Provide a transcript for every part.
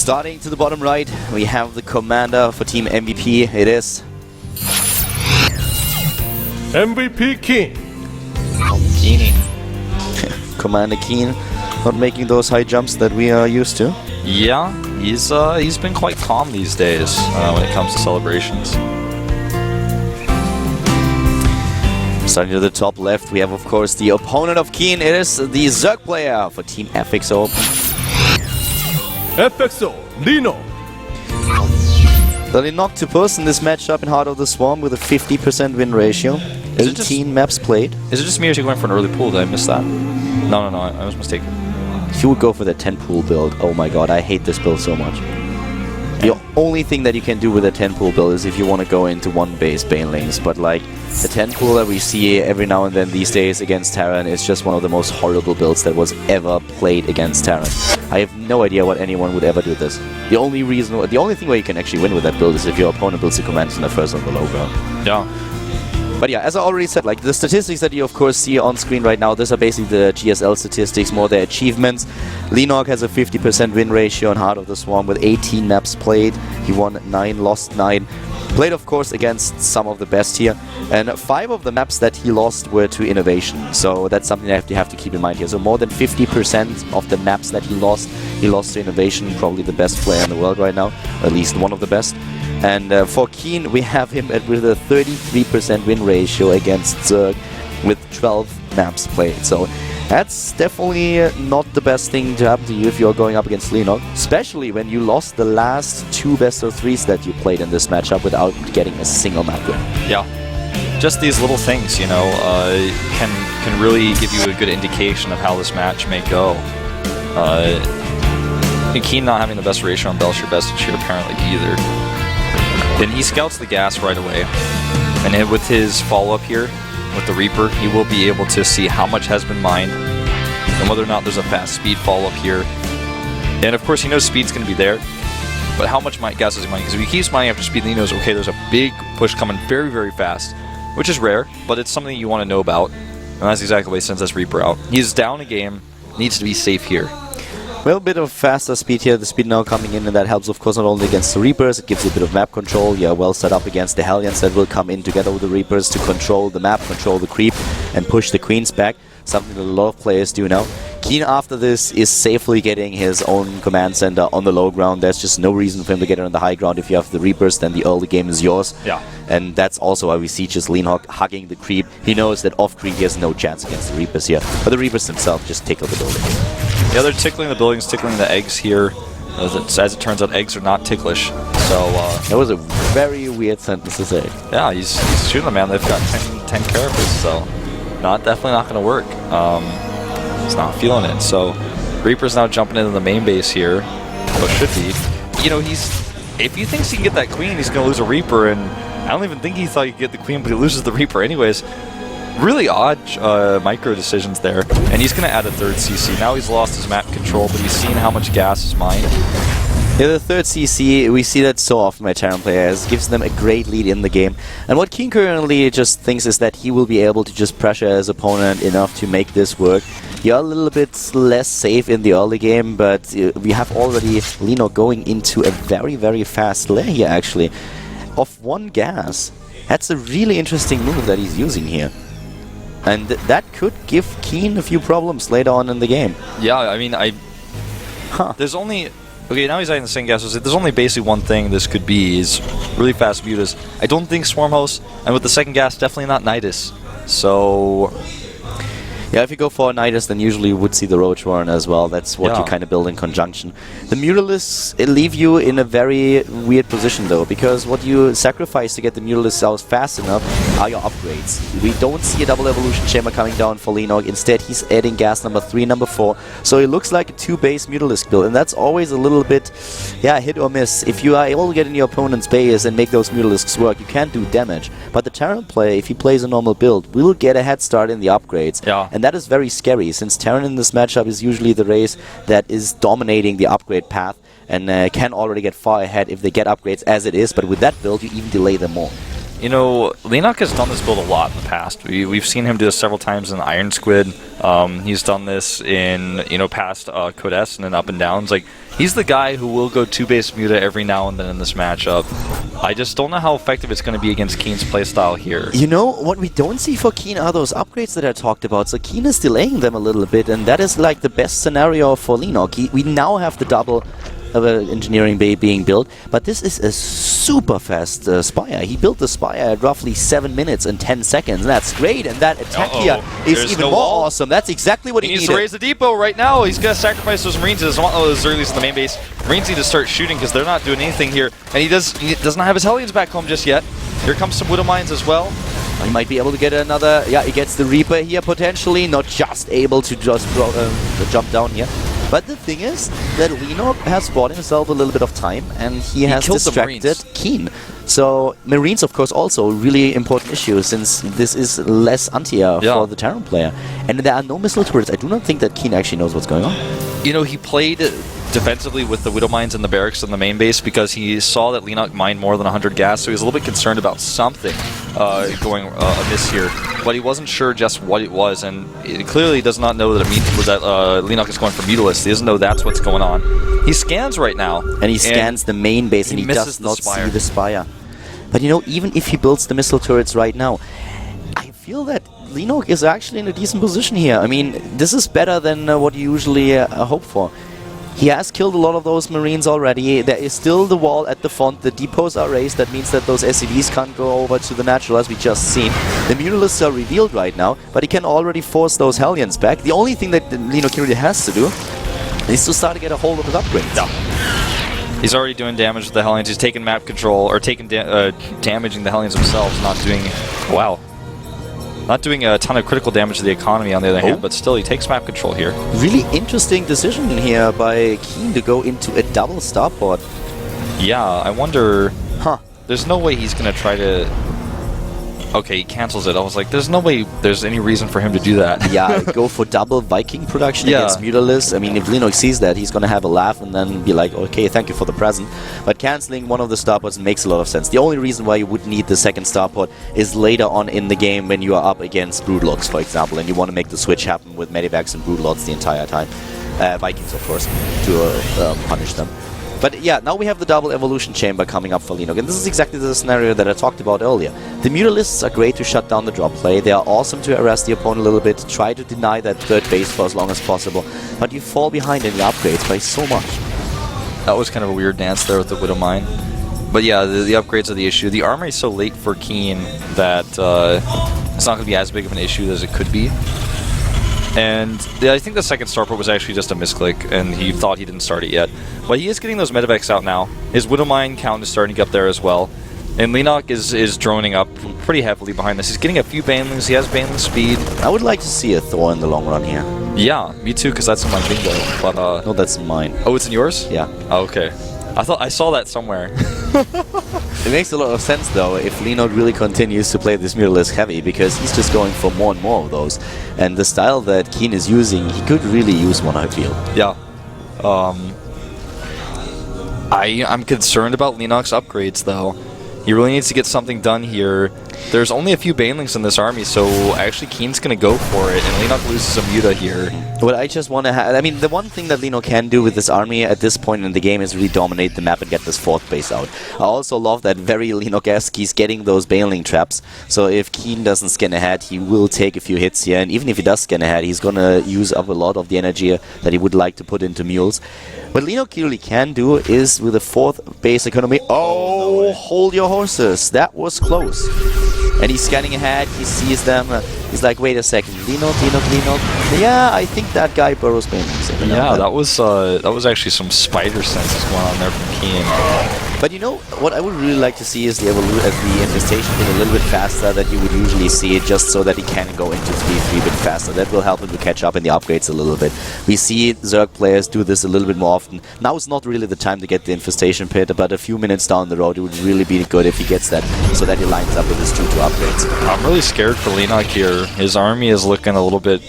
Starting to the bottom right, we have the commander for Team MVP. It is MVP Keen. Commander Keen, not making those high jumps that we are used to. Yeah, he's been quite calm these days when it comes to celebrations. Starting to the top left, we have of course the opponent of Keen. It is the Zerg player for Team FXO. FXO, Leenock. The Leenock to post in this matchup in Heart of the Swarm with a 50% win ratio. 18 maps played. Is it just me or is he going for an early pool? Did I miss that? No, I was mistaken. He would go for the 10 pool build. Oh my god, I hate this build so much. The only thing that you can do with a 10 pool build is if you want to go into one base Bane lanes, but like the 10 pool that we see every now and then these days against Terran is just one of the most horrible builds that was ever played against Terran. I have no idea what anyone would ever do this. The only thing where you can actually win with that build is if your opponent builds a command center first on the low ground. Yeah. But yeah, as I already said, like the statistics that you of course see on screen right now, these are basically the GSL statistics, more their achievements. Leenock has a 50% win ratio on Heart of the Swarm with 18 maps played. He won 9, lost 9. Played of course against some of the best here, and 5 of the maps that he lost were to Innovation, so that's something that you have to keep in mind here. So more than 50% of the maps that he lost to Innovation, probably the best player in the world right now, or at least one of the best. And for Keen, we have him with a 33% win ratio against Zerg with 12 maps played. So that's definitely not the best thing to happen to you if you're going up against Leenock, especially when you lost the last 2 best-of-3s that you played in this matchup without getting a single map win. Yeah. Just these little things, you know, can really give you a good indication of how this match may go. Keen not having the best ratio on Belcher Bestage here apparently either. Then he scouts the gas right away, and with his follow-up here, with the Reaper, he will be able to see how much has been mined, and whether or not there's a fast speed follow-up here. And of course he knows speed's going to be there, but how much gas is he mining? Because if he keeps mining after speed, then he knows, okay, there's a big push coming very, very fast, which is rare, but it's something you want to know about, and that's exactly why he sends this Reaper out. He's down a game, needs to be safe here. Well, a bit of faster speed here, the speed now coming in, and that helps of course not only against the Reapers, it gives you a bit of map control. You're well set up against the Hellions that will come in together with the Reapers to control the map, control the creep, and push the Queens back, something that a lot of players do now. Keen after this is safely getting his own command center on the low ground. There's just no reason for him to get it on the high ground. If you have the Reapers, then the early game is yours. Yeah. And that's also why we see just Leenock hugging the creep. He knows that off creep he has no chance against the Reapers here. But the Reapers themselves just tickle the buildings. Yeah, they're tickling the buildings, tickling the eggs here. As it turns out, eggs are not ticklish. So that was a very weird sentence to say. Yeah, he's shooting them, man. They've got 10 carapaces, so definitely not going to work. He's not feeling it. So Reaper's now jumping into the main base here. What should be. You know, if he thinks he can get that queen, he's going to lose a Reaper, and I don't even think he thought he could get the queen, but he loses the Reaper anyways. Really odd micro decisions there, and he's going to add a 3rd CC. Now he's lost his map control, but he's seen how much gas is mined. Yeah, the 3rd CC, we see that so often by Terran players, gives them a great lead in the game. And what Keen currently just thinks is that he will be able to just pressure his opponent enough to make this work. You're a little bit less safe in the early game, but we have already Leenock going into a very, very fast lair here actually. Of 1 gas. That's a really interesting move that he's using here. And that could give Keen a few problems later on in the game. Yeah, I mean, there's only... Okay, now he's adding the same gas. There's only basically one thing this could be, is really fast mutas. I don't think Swarm Host, and with the 2nd gas, definitely not Nidus. So... Yeah, if you go for a Nidus, then usually you would see the Roach Warren as well. That's what you kind of build in conjunction. The Mutalisks leave you in a very weird position though, because what you sacrifice to get the Mutalisks out fast enough are your upgrades. We don't see a double evolution chamber coming down for Leenock. Instead, he's adding gas number 3, number 4. So it looks like a 2-base Mutalisk build, and that's always a little bit, yeah, hit or miss. If you are able to get in your opponent's base and make those Mutalisks work, you can't do damage. But the Terran player, if he plays a normal build, will get a head start in the upgrades. Yeah. And that is very scary, since Terran in this matchup is usually the race that is dominating the upgrade path and can already get far ahead if they get upgrades as it is, but with that build you even delay them more. you know, Leenock has done this build a lot in the past. We've seen him do this several times in Iron Squid. He's done this in, you know, past Code S and then Up and Downs. Like, he's the guy who will go 2-base Muta every now and then in this matchup. I just don't know how effective it's going to be against Keen's playstyle here. You know, what we don't see for Keen are those upgrades that I talked about. So Keen is delaying them a little bit, and that is like the best scenario for Leenock. We now have the double engineering bay being built, but this is a super fast Spire. He built the Spire at roughly 7 minutes and 10 seconds. That's great, and that attack here is even more awesome. That's exactly what he needs to raise the depot right now. He's going to sacrifice those Marines. He doesn't want those earlies in the main base. Marines need to start shooting because they're not doing anything here, and he does not have his Hellions back home just yet. Here comes some Widow Mines as well. He might be able to get another... Yeah, he gets the Reaper here potentially, not just able to just jump down here. But the thing is that Leenock has bought himself a little bit of time, and he has distracted Keen. So Marines, of course, also a really important issue, since this is less anti-air for the Terran player. And there are no missile turrets. I do not think that Keen actually knows what's going on. You know, he played defensively with the Widow Mines and the barracks in the main base because he saw that Leenock mined more than 100 gas, so he was a little bit concerned about something going amiss here. But he wasn't sure just what it was, and it clearly does not know that it means that Leenock is going for Mutalist. He doesn't know that's what's going on. He scans right now. And he scans the main base, and he does not see the Spire. But you know, even if he builds the missile turrets right now, I feel that Leenock is actually in a decent position here. I mean, this is better than what you usually hope for. He has killed a lot of those Marines already. There is still the wall at the front. The depots are raised. That means that those SCVs can't go over to the natural, as we just seen. The Mutalists are revealed right now, but he can already force those Hellions back. The only thing that Leenock really has to do is to start to get a hold of his upgrades. Yeah. He's already doing damage to the Hellions. He's taking map control, or taking damaging the Hellions themselves, not doing... Wow. Not doing a ton of critical damage to the economy on the other hand, but still he takes map control here. Really interesting decision here by Keen to go into a double starport. Yeah, I wonder... There's no way he's going to try to... Okay, he cancels it. I was like, there's no way there's any reason for him to do that. Yeah, go for double Viking production against Mutalists. I mean, if Leenock sees that, he's going to have a laugh and then be like, okay, thank you for the present. But cancelling one of the starports makes a lot of sense. The only reason why you would need the second starport is later on in the game when you are up against Broodlords, for example, and you want to make the switch happen with Medivacs and Broodlords the entire time. Vikings, of course, to punish them. But yeah, now we have the double evolution chamber coming up for Leenock, and this is exactly the scenario that I talked about earlier. The Mutalists are great to shut down the drop play. They are awesome to harass the opponent a little bit, try to deny that third base for as long as possible, but you fall behind in the upgrades by so much. That was kind of a weird dance there with the Widow Mine. But yeah, the upgrades are the issue. The armory is so late for Keen that it's not going to be as big of an issue as it could be. And I think the second starport was actually just a misclick, and he thought he didn't start it yet. But he is getting those Medivacs out now. His Widow Mine count is starting to get up there as well. And Leenock is droning up pretty heavily behind this. He's getting a few Banelings. He has Baneling speed. I would like to see a Thor in the long run here. Yeah, me too, because that's in my bingo. But no, that's in mine. Oh, it's in yours? Yeah. Oh, okay. I saw that somewhere. It makes a lot of sense, though, if Leenock really continues to play this Mutalist heavy, because he's just going for more and more of those. And the style that Keen is using, he could really use one, I feel. Yeah. I'm concerned about Leenock's upgrades, though. He really needs to get something done here. There's only a few Banelings in this army, so actually Keen's going to go for it, and Leenock loses a Muta here. Well, I just want to have... I mean, the one thing that Leenock can do with this army at this point in the game is really dominate the map and get this fourth base out. I also love that very Leenock-esque, he's getting those Baneling traps, so if Keen doesn't scan ahead, he will take a few hits here, and even if he does scan ahead, he's going to use up a lot of the energy that he would like to put into mules. What Leenock really can do is, with a fourth base economy... Oh, hold your horses. That was close. And he's scanning ahead, he sees them, he's like, wait a second, Leenock. Yeah, I think that guy burrows Banelings. Yeah, that was actually some spider senses going on there from Keen. But you know, what I would really like to see is the infestation get a little bit faster than you would usually see it, just so that he can go into 3-3 a bit faster. That will help him to catch up in the upgrades a little bit. We see Zerg players do this a little bit more often. Now is not really the time to get the infestation pit, but a few minutes down the road it would really be good if he gets that, so that he lines up with his 2-2 upgrades. I'm really scared for Leenock here. His army is looking a little bit...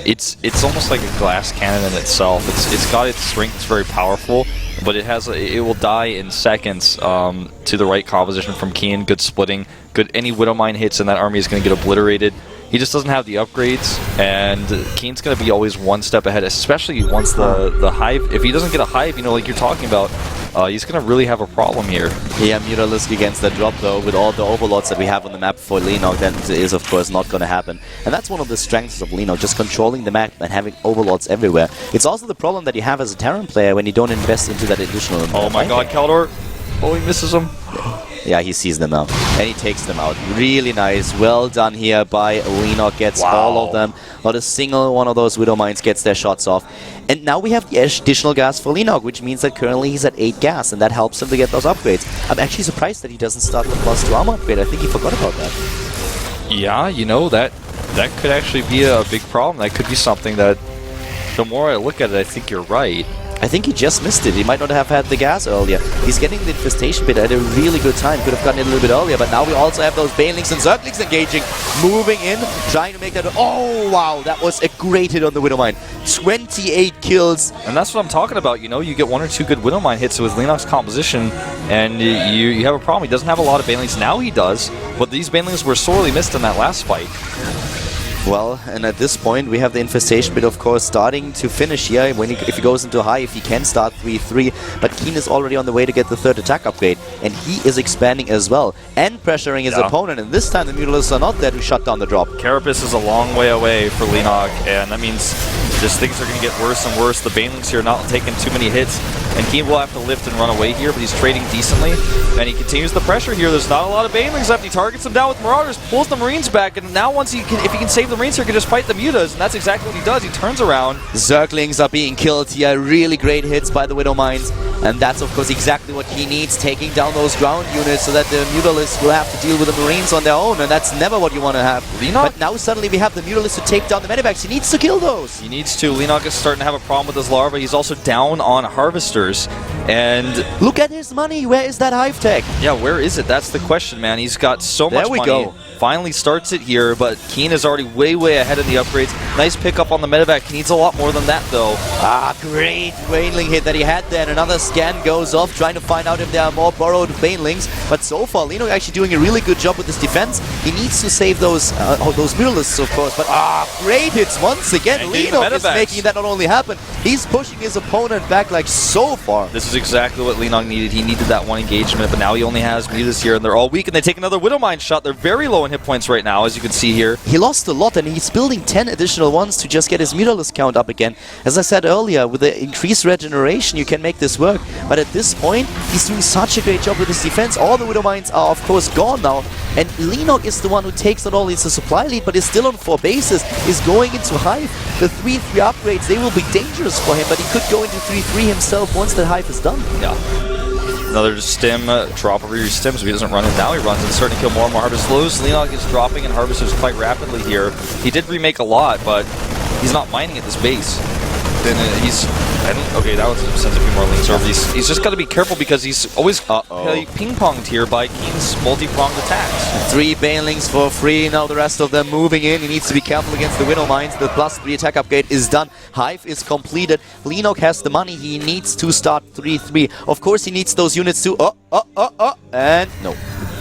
It's almost like a glass cannon in itself. It's got its strength, it's very powerful, but it will die in seconds to the right composition from Keen. Good splitting. Good. Any Widowmine hits and that army is going to get obliterated. He just doesn't have the upgrades, and Keen's going to be always one step ahead, especially once the Hive. If he doesn't get a Hive, you know, like you're talking about, he's going to really have a problem here. Yeah, Mutalisk against that drop, though, with all the overlords that we have on the map for Leenock, that is, of course, not going to happen. And that's one of the strengths of Leenock, just controlling the map and having overlords everywhere. It's also the problem that you have as a Terran player when you don't invest into that additional... Oh my god, Kaldor! Oh, he misses him. Yeah, he sees them now. And he takes them out. Really nice. Well done here by Leenock. Gets all of them. Not a single one of those Widow Mines gets their shots off. And now we have the additional gas for Leenock, which means that currently he's at 8 gas, and that helps him to get those upgrades. I'm actually surprised that he doesn't start the +2 armor upgrade. I think he forgot about that. Yeah, you know, that could actually be a big problem. That could be something that, the more I look at it, I think you're right. I think he just missed it. He might not have had the gas earlier. He's getting the infestation bit at a really good time. Could have gotten it a little bit earlier, but now we also have those Banelings and Zerglings engaging, moving in, trying to make that... Oh, wow, that was a great hit on the Widowmine. 28 kills. And that's what I'm talking about, you know, you get 1 or 2 good Widowmine hits with Leenock's composition, and you have a problem. He doesn't have a lot of Banelings. Now he does, but these Banelings were sorely missed in that last fight. Well, and at this point we have the infestation bit, of course, starting to finish here. When if he goes into high, if he can start 3-3, but Keen is already on the way to get the 3rd attack upgrade, and he is expanding as well and pressuring his opponent. And this time the Mutalisks are not there to shut down the drop. Carapace is a long way away for Leenock, and that means just things are going to get worse and worse. The Banelings here not taking too many hits, and Keen will have to lift and run away here, but he's trading decently, and he continues the pressure here. There's not a lot of Banelings left. He targets them down with Marauders, pulls the Marines back, and now once he can, if he can save the Marines here, he can just fight the Mutas, and that's exactly what he does. He turns around. Zerglings are being killed here. Really great hits by the Widow Mines, and that's of course exactly what he needs, taking down those ground units so that the Mutalisks will have to deal with the Marines on their own, and that's never what you want to have. Leenock? But now suddenly we have the Mutalisks to take down the Medivacs. He needs to kill those. He needs to. Leenock is starting to have a problem with his larva. He's also down on Harvesters, and look at his money. Where is that Hive tech? Yeah, where is it? That's the question, man. He's got so much money. There we go. Finally starts it here, but Keen is already way ahead in the upgrades. Nice pickup on the Medivac. He needs a lot more than that, though. Ah, great Baneling hit that he had there. And another scan goes off, trying to find out if there are more borrowed Banelings. But so far, Leenock actually doing a really good job with his defense. He needs to save those Mutalisks, of course. But great hits once again. Leenock is making that not only happen, he's pushing his opponent back like so far. This is exactly what Leenock needed. He needed that one engagement, but now he only has Mutas here, and they're all weak, and they take another Widowmine shot. They're very low in hit points right now, as you can see here. He lost a lot, and he's building 10 additional ones to just get his Mutalisk count up again. As I said earlier, with the increased regeneration, you can make this work. But at this point, he's doing such a great job with his defense. All the Widowmines are, of course, gone now. And Leenock is the one who takes not only the supply lead, but is still on 4 bases, is going into Hive. The 3-3 upgrades, they will be dangerous for him, but he could go into 3-3 himself once that Hive is done. Yeah. Another stim, drop over your stim, so he doesn't run it. Now he runs and starting to kill more and more Harvesters. Leenock is dropping and Harvesters quite rapidly here. He did remake a lot, but he's not mining at this base. Then okay, that was sends a few more links over. He's just got to be careful because he's always ping-ponged here by Keen's multi-pronged attacks. 3 Banelings for free, now the rest of them moving in. He needs to be careful against the Widow Mines. The +3 attack upgrade is done. Hive is completed. Leenock has the money. He needs to start 3-3. Of course, he needs those units to... and no.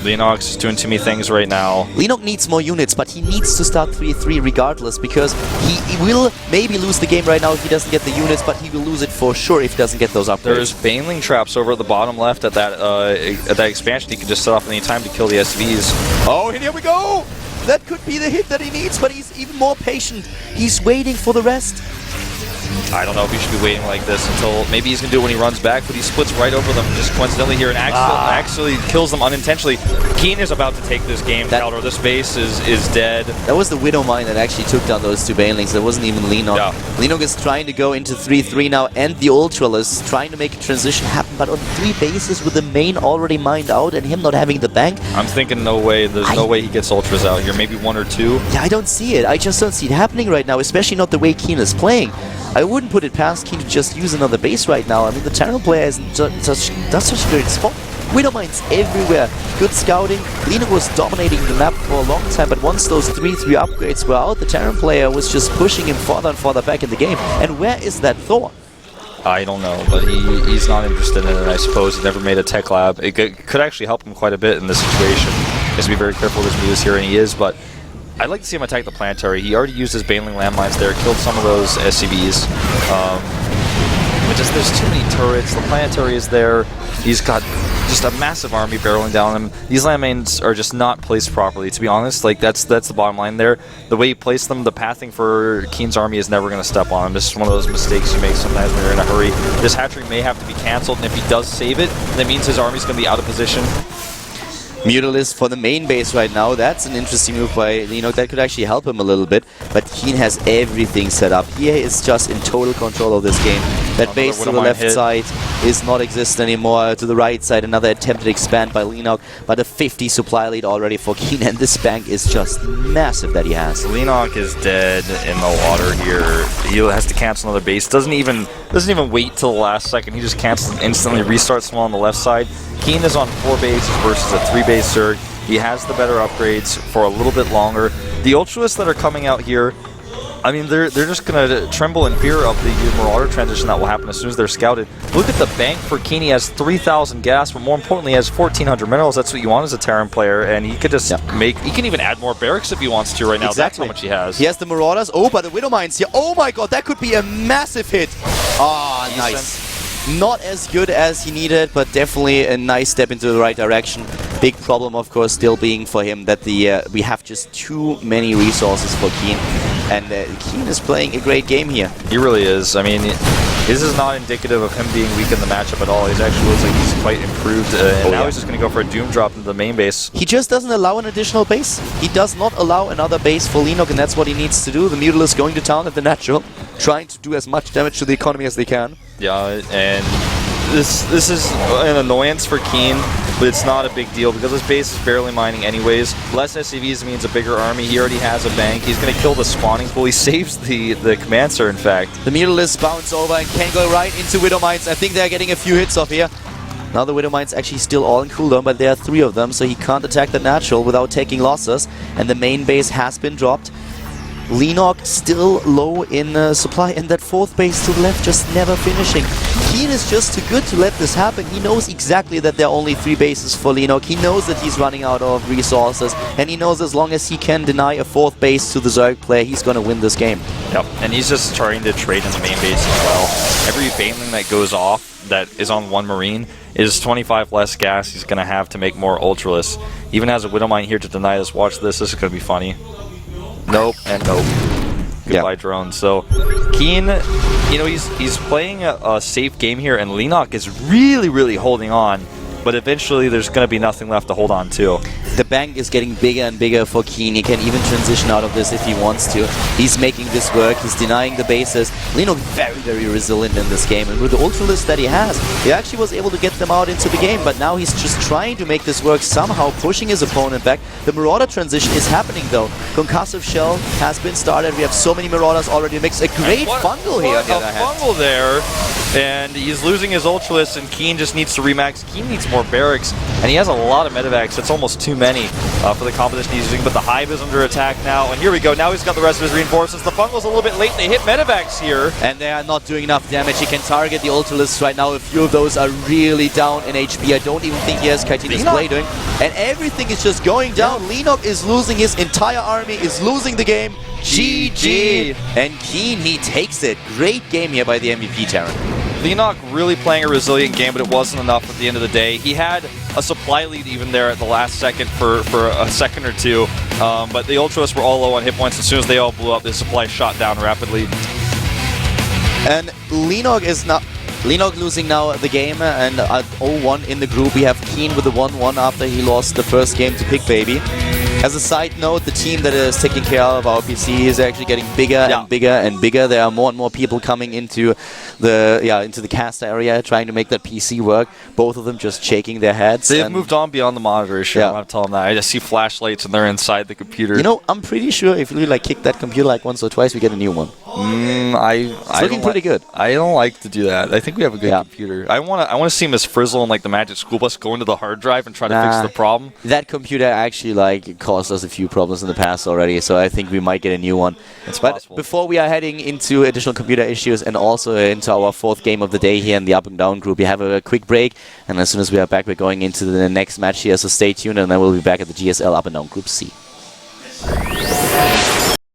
Leenock's doing too many things right now. Leenock needs more units, but he needs to start 3-3 regardless, because he will maybe lose the game right now if he doesn't get the units, but he will lose it for sure if he doesn't get those upgrades. There's Baneling traps over at the bottom left at that expansion. He can just set off any time to kill the SVs. Oh, and here we go! That could be the hit that he needs, but he's even more patient. He's waiting for the rest. I don't know if he should be waiting like this until maybe he's going to do it when he runs back, but he splits right over them just coincidentally here and actually kills them unintentionally. Keen is about to take this game, Kaldor. This base is dead. That was the Widow Mine that actually took down those 2 Banelings. That wasn't even Leenock. Yeah. Leenock is trying to go into 3-3 now, and the Ultralis trying to make a transition happen, but on 3 bases with the main already mined out and him not having the bank. I'm thinking no way. There's no way he gets Ultras out here. Maybe 1 or 2. Yeah, I don't see it. I just don't see it happening right now, especially not the way Keen is playing. I wouldn't put it past Keen to just use another base right now. I mean, the Terran player is such a great spot. Widow Mines everywhere. Good scouting. Leenock was dominating the map for a long time, but once those 3-3 upgrades were out, the Terran player was just pushing him farther and farther back in the game. And where is that Thor? I don't know, but he's not interested in it, I suppose. He never made a tech lab. It could actually help him quite a bit in this situation. He has to be very careful with his moves here, and he is, but I'd like to see him attack the planetary. He already used his Baneling landmines there, killed some of those SCVs. But just there's too many turrets. The planetary is there. He's got just a massive army barreling down him. These landmines are just not placed properly, to be honest. Like that's the bottom line there. The way you place them, the pathing for Keen's army is never going to step on him. This is one of those mistakes you make sometimes when you're in a hurry. This hatchery may have to be cancelled, and if he does save it, that means his army's going to be out of position. Mutalisk for the main base right now. That's an interesting move by Leenock. That could actually help him a little bit. But Keen has everything set up. He is just in total control of this game. That base to the left side is not exist anymore. To the right side, another attempted expand by Leenock. But a 50 supply lead already for Keen. And this bank is just massive that he has. Leenock is dead in the water here. He has to cancel another base. Doesn't even wait till the last second. He just cancels and instantly restarts them on the left side. Keen is on 4 bases versus a 3-base Zerg. He has the better upgrades for a little bit longer. The Ultralists that are coming out here, I mean, they're just going to tremble in fear of the Marauder transition that will happen as soon as they're scouted. Look at the bank for Keen. He has 3,000 gas, but more importantly, he has 1,400 minerals. That's what you want as a Terran player, and he could just make... He can even add more barracks if he wants to right now. Exactly. That's how much he has. He has the Marauders. Oh, but the Widow Mines here. Oh my god, that could be a massive hit. Ah, nice. Not as good as he needed, but definitely a nice step into the right direction. Big problem, of course, still being for him that we have just too many resources for Keen. And Keen is playing a great game here. He really is. I mean, this is not indicative of him being weak in the matchup at all. He actually looks like he's quite improved. And now he's just going to go for a Doom drop into the main base. He just doesn't allow an additional base. He does not allow another base for Leenock, and that's what he needs to do. The Mutalisk going to town at the natural, trying to do as much damage to the economy as they can. Yeah, and this is an annoyance for Keen, but it's not a big deal because his base is barely mining anyways. Less SCVs means a bigger army. He already has a bank. He's going to kill the spawning pool. He saves the Commander, in fact. The Mutalisk bounce over and can go right into Widow Mines. I think they're getting a few hits off here. Now the Widow Mines actually still all in cooldown, but there are 3 of them, so he can't attack the natural without taking losses. And the main base has been dropped. Leenock still low in supply, and that 4th base to the left just never finishing. Keen is just too good to let this happen. He knows exactly that there are only 3 bases for Leenock. He knows that he's running out of resources, and he knows as long as he can deny a 4th base to the Zerg player, he's going to win this game. Yep, and he's just trying to trade in the main base as well. Every Baneling that goes off that is on 1 Marine is 25 less gas he's going to have to make more Ultralists. He even has a Widow Mine here to deny this. Watch this. This is going to be funny. Nope, and nope. Goodbye, drone. So, Keen, you know, he's playing a safe game here, and Leenock is really, really holding on. But eventually, there's going to be nothing left to hold on to. The bank is getting bigger and bigger for Keen. He can even transition out of this if he wants to. He's making this work. He's denying the bases. Leenock very, very resilient in this game. And with the Ultralist that he has, he actually was able to get them out into the game. But now he's just trying to make this work, somehow pushing his opponent back. The Marauder transition is happening, though. Concussive Shell has been started. We have so many Marauders already mixed. A great fungal here. A fungal there. And he's losing his Ultralists, and Keen just needs to remax. Keen needs more barracks, and he has a lot of medevacs. It's almost too many for the composition he's using, but the Hive is under attack now, and here we go. Now he's got the rest of his reinforcements. The fungal's a little bit late. They hit medevacs here. And they are not doing enough damage. He can target the Ultralists right now. A few of those are really down in HP. I don't even think he has Kaitina's play doing. And everything is just going down. Leenock is losing his entire army, is losing the game. GG! And Keen, he takes it. Great game here by the MVP Terran. Leenock really playing a resilient game, but it wasn't enough at the end of the day. He had a supply lead even there at the last second for a second or two, but the Ultras were all low on hit points. As soon as they all blew up, the supply shot down rapidly. And Leenock losing now the game, and at 0-1 in the group. We have Keen with the 1-1 after he lost the first game to Pig Baby. As a side note, the team that is taking care of our PC is actually getting bigger and bigger and bigger. There are more and more people coming into the cast area trying to make that PC work. Both of them just shaking their heads. They've moved on beyond the monitor issue. I want to tell them that. I just see flashlights and they're inside the computer. You know, I'm pretty sure if we kick that computer once or twice, we get a new one. It's looking pretty good. I don't like to do that. I think we have a good computer. I want to see Miss Frizzle and the Magic School Bus go into the hard drive and try to fix the problem. That computer actually caused us a few problems in the past already, so I think we might get a new one. It's but possible. before we are heading into additional computer issues and also into our fourth game of the day here in the up and down group, we have a quick break, and as soon as we are back, we're going into the next match here, so stay tuned, and then we'll be back at the GSL up and down group C.